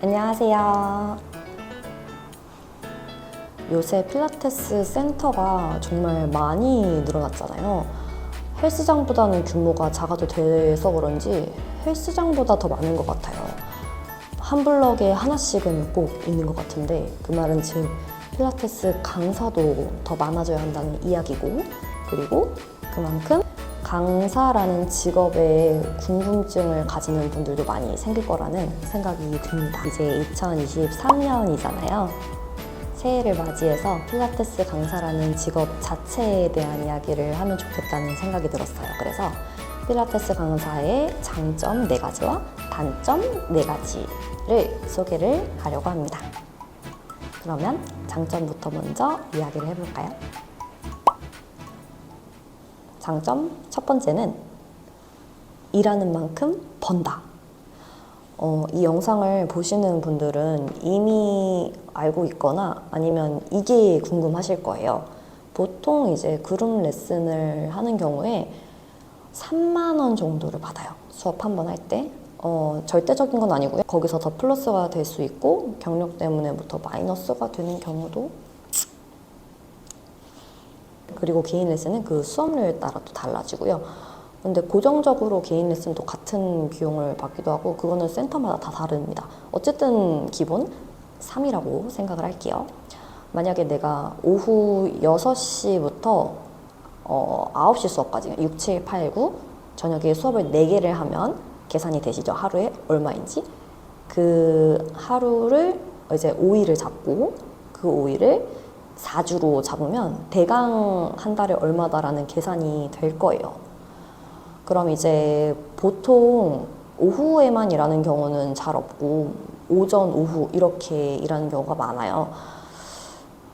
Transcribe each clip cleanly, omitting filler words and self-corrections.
안녕하세요. 요새 필라테스 센터가 정말 많이 늘어났잖아요. 헬스장보다는 규모가 작아도 돼서 그런지 헬스장보다 더 많은 것 같아요. 한 블럭에 하나씩은 꼭 있는 것 같은데, 그 말은 즉 필라테스 강사도 더 많아져야 한다는 이야기고, 그리고 그만큼 강사라는 직업에 궁금증을 가지는 분들도 많이 생길 거라는 생각이 듭니다. 이제 2023년이잖아요. 새해를 맞이해서 필라테스 강사라는 직업 자체에 대한 이야기를 하면 좋겠다는 생각이 들었어요. 그래서 필라테스 강사의 장점 4가지와 단점 4가지를 소개를 하려고 합니다. 그러면 장점부터 먼저 이야기를 해볼까요? 장점 첫 번째는 일하는 만큼 번다. 이 영상을 보시는 분들은 이미 알고 있거나 아니면 이게 궁금하실 거예요. 보통 이제 그룹 레슨을 하는 경우에 3만 원 정도를 받아요. 수업 한 번 할 때. 절대적인 건 아니고요. 거기서 더 플러스가 될 수 있고 경력 때문에 더 마이너스가 되는 경우도. 그리고 개인 레슨은 그 수업료에 따라 또 달라지고요. 근데 고정적으로 개인 레슨도 같은 비용을 받기도 하고, 그거는 센터마다 다 다릅니다. 어쨌든 기본 3이라고 생각을 할게요. 만약에 내가 오후 6시부터 9시 수업까지 6, 7, 8, 9 저녁에 수업을 4개를 하면 계산이 되시죠? 하루에 얼마인지. 그 하루를 이제 5일을 잡고 그 5일을 4주로 잡으면 대강 한 달에 얼마다라는 계산이 될 거예요. 그럼 이제 보통 오후에만 일하는 경우는 잘 없고 오전, 오후 이렇게 일하는 경우가 많아요.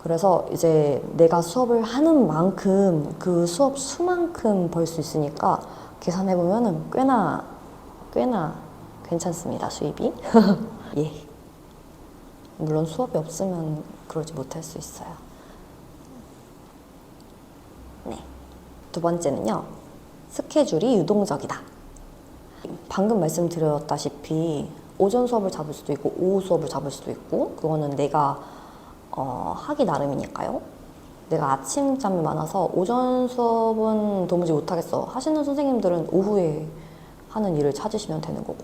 그래서 이제 내가 수업을 하는 만큼 그 수업 수만큼 벌 수 있으니까 계산해보면 꽤나 괜찮습니다, 수입이. 예. 물론 수업이 없으면 그러지 못할 수 있어요. 네. 두 번째는요, 스케줄이 유동적이다. 방금 말씀드렸다시피 오전 수업을 잡을 수도 있고 오후 수업을 잡을 수도 있고, 그거는 내가 하기 나름이니까요. 내가 아침잠이 많아서 오전 수업은 도무지 못하겠어 하시는 선생님들은 오후에 하는 일을 찾으시면 되는 거고,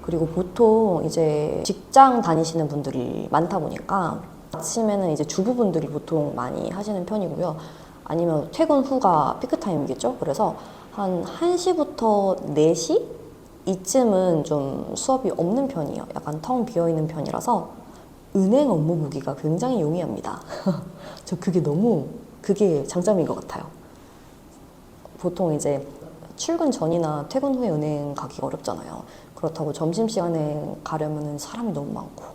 그리고 보통 이제 직장 다니시는 분들이 많다 보니까 아침에는 이제 주부분들이 보통 많이 하시는 편이고요. 아니면 퇴근 후가 피크타임이겠죠. 그래서 한 1시부터 4시? 이쯤은 좀 수업이 없는 편이에요. 약간 텅 비어있는 편이라서 은행 업무 보기가 굉장히 용이합니다. 저 그게 장점인 것 같아요. 보통 이제 출근 전이나 퇴근 후에 은행 가기가 어렵잖아요. 그렇다고 점심시간에 가려면 사람이 너무 많고,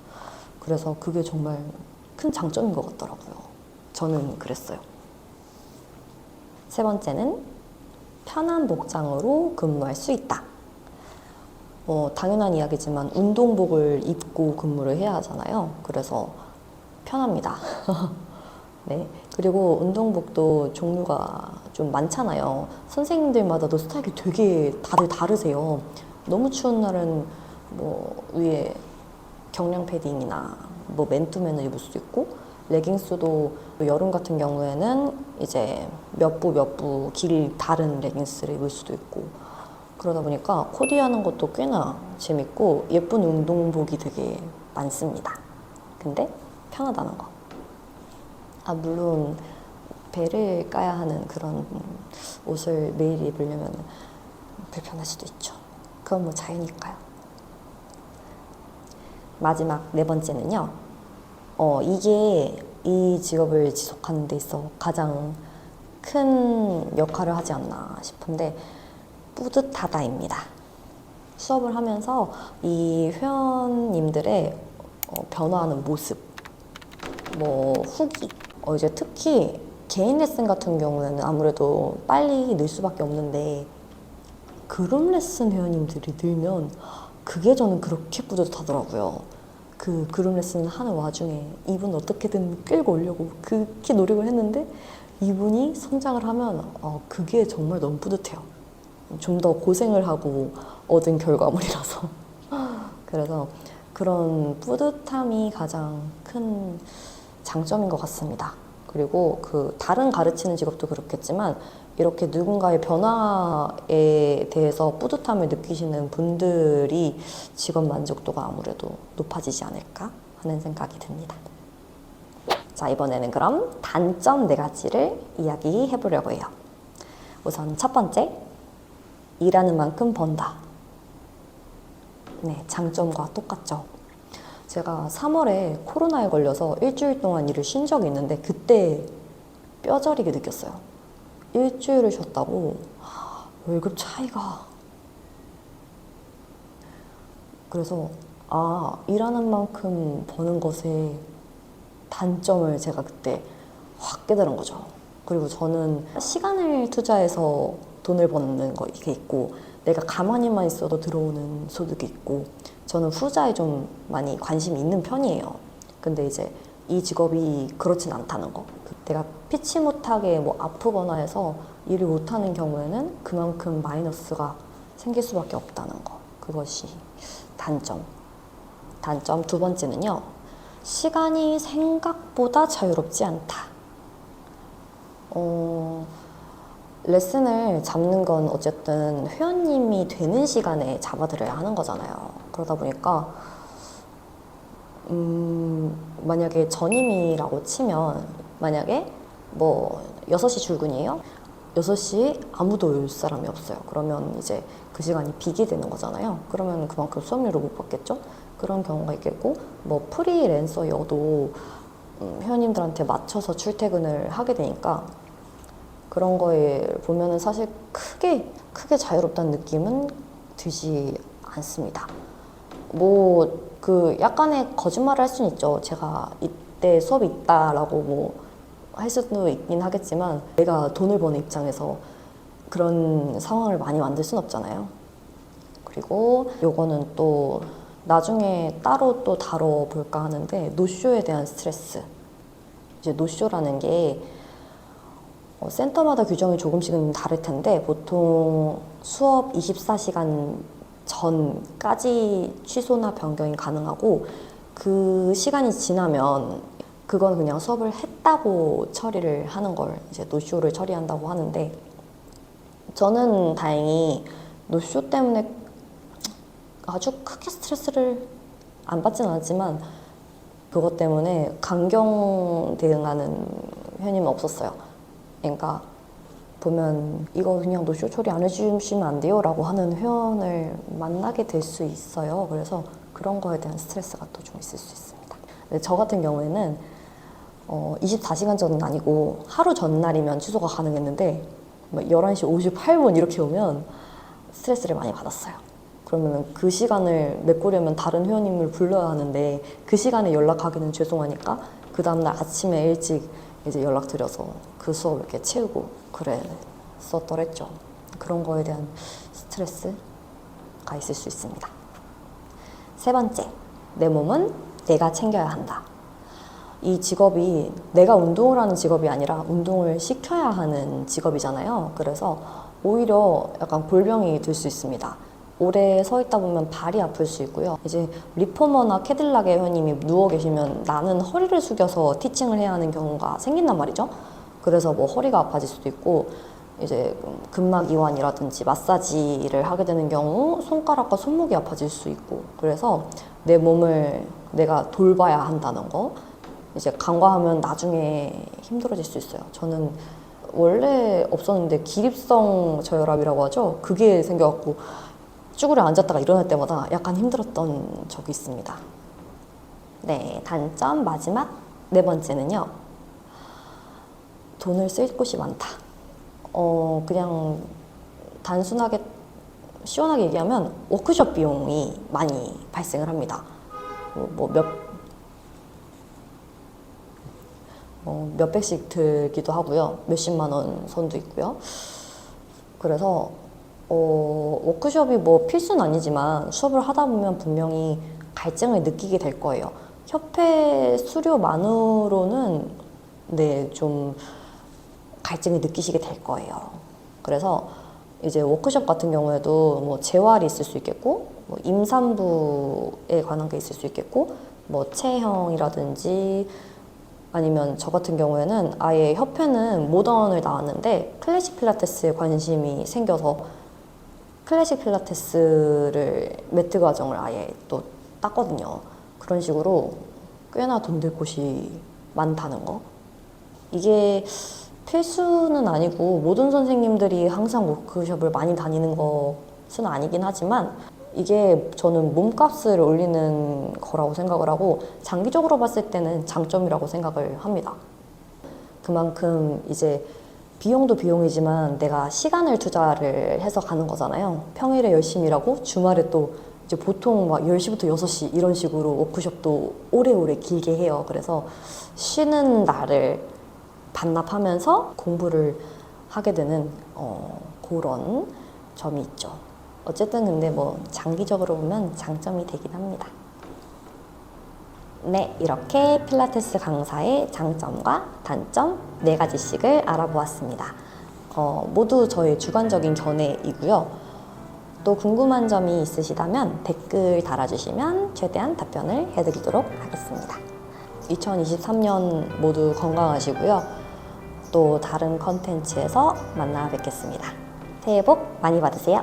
그래서 그게 정말 큰 장점인 것 같더라고요. 저는 그랬어요. 세 번째는 편한 복장으로 근무할 수 있다. 당연한 이야기지만 운동복을 입고 근무를 해야 하잖아요. 그래서 편합니다. 네. 그리고 운동복도 종류가 좀 많잖아요. 선생님들마다도 스타일이 되게 다들 다르세요. 너무 추운 날은 뭐 위에 경량 패딩이나 뭐 맨투맨을 입을 수도 있고, 레깅스도 여름 같은 경우에는 이제 몇 부 길 다른 레깅스를 입을 수도 있고, 그러다 보니까 코디하는 것도 꽤나 재밌고 예쁜 운동복이 되게 많습니다. 근데 편하다는 거. 물론 배를 까야 하는 그런 옷을 매일 입으려면 불편할 수도 있죠. 그건 뭐 자유니까요. 마지막 4번째는요. 이게 이 직업을 지속하는 데 있어 가장 큰 역할을 하지 않나 싶은데, 뿌듯하다입니다. 수업을 하면서 이 회원님들의 변화하는 모습, 뭐 후기, 이제 특히 개인 레슨 같은 경우에는 아무래도 빨리 늘 수밖에 없는데, 그룹 레슨 회원님들이 늘면 그게 저는 그렇게 뿌듯하더라고요. 그 그룹 레슨 하는 와중에 이분 어떻게든 끌고 오려고 그렇게 노력을 했는데 이분이 성장을 하면 그게 정말 너무 뿌듯해요. 좀 더 고생을 하고 얻은 결과물이라서. 그래서 그런 뿌듯함이 가장 큰 장점인 것 같습니다. 그리고 그 다른 가르치는 직업도 그렇겠지만 이렇게 누군가의 변화에 대해서 뿌듯함을 느끼시는 분들이 직업 만족도가 아무래도 높아지지 않을까 하는 생각이 듭니다. 자, 이번에는 그럼 단점 4가지를 이야기해 보려고 해요. 우선 첫 번째, 일하는 만큼 번다. 네, 장점과 똑같죠. 제가 3월에 코로나에 걸려서 일주일 동안 일을 쉰 적이 있는데 그때 뼈저리게 느꼈어요. 일주일을 쉬었다고 월급 차이가. 그래서 일하는 만큼 버는 것에 단점을 제가 그때 확 깨달은 거죠. 그리고 저는 시간을 투자해서 돈을 버는 거 이게 있고 내가 가만히만 있어도 들어오는 소득이 있고 저는 후자에 좀 많이 관심이 있는 편이에요. 근데 이제 이 직업이 그렇진 않다는 거. 내가 피치 못하게 뭐 아프거나 해서 일을 못하는 경우에는 그만큼 마이너스가 생길 수밖에 없다는 거. 그것이 단점. 단점 2번째는요. 시간이 생각보다 자유롭지 않다. 레슨을 잡는 건 어쨌든 회원님이 되는 시간에 잡아드려야 하는 거잖아요. 그러다 보니까 만약에 전임이라고 치면 만약에 뭐 6시 출근이에요. 6시 아무도 올 사람이 없어요. 그러면 이제 그 시간이 비게 되는 거잖아요. 그러면 그만큼 수업료를 못 받겠죠? 그런 경우가 있겠고 뭐 프리랜서여도 회원님들한테 맞춰서 출퇴근을 하게 되니까 그런 거에 보면은 사실 크게 자유롭다는 느낌은 들지 않습니다. 뭐 그 약간의 거짓말을 할 수는 있죠. 제가 이때 수업이 있다라고 뭐 할 수도 있긴 하겠지만 내가 돈을 버는 입장에서 그런 상황을 많이 만들 순 없잖아요. 그리고 요거는 또 나중에 따로 또 다뤄볼까 하는데 노쇼에 대한 스트레스. 이제 노쇼라는 게 센터마다 규정이 조금씩은 다를 텐데 보통 수업 24시간 전까지 취소나 변경이 가능하고 그 시간이 지나면 그건 그냥 수업을 했다고 처리를 하는 걸 이제 노쇼를 처리한다고 하는데 저는 다행히 노쇼 때문에 아주 크게 스트레스를 안 받진 않았지만 그것 때문에 강경 대응하는 회원님은 없었어요. 그러니까 보면 이거 그냥 노쇼 처리 안 해주시면 안 돼요 라고 하는 회원을 만나게 될 수 있어요. 그래서 그런 거에 대한 스트레스가 또 좀 있을 수 있습니다. 근데 저 같은 경우에는 24시간 전은 아니고 하루 전날이면 취소가 가능했는데 11시 58분 이렇게 오면 스트레스를 많이 받았어요. 그러면 그 시간을 메꾸려면 다른 회원님을 불러야 하는데 그 시간에 연락하기는 죄송하니까 그 다음날 아침에 일찍 이제 연락드려서 그 수업을 이렇게 채우고 그랬었더랬죠. 그런 거에 대한 스트레스가 있을 수 있습니다. 3번째, 내 몸은 내가 챙겨야 한다. 이 직업이 내가 운동을 하는 직업이 아니라 운동을 시켜야 하는 직업이잖아요. 그래서 오히려 약간 골병이 들 수 있습니다. 오래 서 있다 보면 발이 아플 수 있고요. 이제 리포머나 캐딜락의 회원님이 누워 계시면 나는 허리를 숙여서 티칭을 해야 하는 경우가 생긴단 말이죠. 그래서 뭐 허리가 아파질 수도 있고 이제 근막 이완이라든지 마사지를 하게 되는 경우 손가락과 손목이 아파질 수 있고 그래서 내 몸을 내가 돌봐야 한다는 거 이제 간과하면 나중에 힘들어질 수 있어요. 저는 원래 없었는데 기립성 저혈압이라고 하죠. 그게 생겨갖고 쭈그려 앉았다가 일어날 때마다 약간 힘들었던 적이 있습니다. 네, 단점 마지막 4번째는요. 돈을 쓸 곳이 많다. 그냥 단순하게 시원하게 얘기하면 워크숍 비용이 많이 발생을 합니다. 몇백씩 들기도 하고요. 몇십만 원 선도 있고요. 그래서 워크숍이 뭐 필수는 아니지만 수업을 하다 보면 분명히 갈증을 느끼게 될 거예요. 협회 수료만으로는 네, 좀 갈증을 느끼시게 될 거예요. 그래서 이제 워크숍 같은 경우에도 뭐 재활이 있을 수 있겠고 뭐 임산부에 관한 게 있을 수 있겠고, 뭐 체형이라든지 아니면 저 같은 경우에는 아예 협회는 모던을 나왔는데 클래식 필라테스에 관심이 생겨서 클래식 필라테스를 매트 과정을 아예 또 땄거든요. 그런 식으로 꽤나 돈 들 곳이 많다는 거. 이게 필수는 아니고 모든 선생님들이 항상 워크숍을 많이 다니는 것은 아니긴 하지만 이게 저는 몸값을 올리는 거라고 생각을 하고 장기적으로 봤을 때는 장점이라고 생각을 합니다. 그만큼 이제 비용도 비용이지만 내가 시간을 투자를 해서 가는 거잖아요. 평일에 열심히 일하고 주말에 또 이제 보통 막 10시부터 6시 이런 식으로 워크숍도 오래오래 길게 해요. 그래서 쉬는 날을 반납하면서 공부를 하게 되는 그런 점이 있죠. 어쨌든 근데 뭐 장기적으로 보면 장점이 되긴 합니다. 네, 이렇게 필라테스 강사의 장점과 단점 4가지씩을 알아보았습니다. 모두 저의 주관적인 견해이고요. 또 궁금한 점이 있으시다면 댓글 달아주시면 최대한 답변을 해드리도록 하겠습니다. 2023년 모두 건강하시고요. 또 다른 컨텐츠에서 만나 뵙겠습니다. 새해 복 많이 받으세요.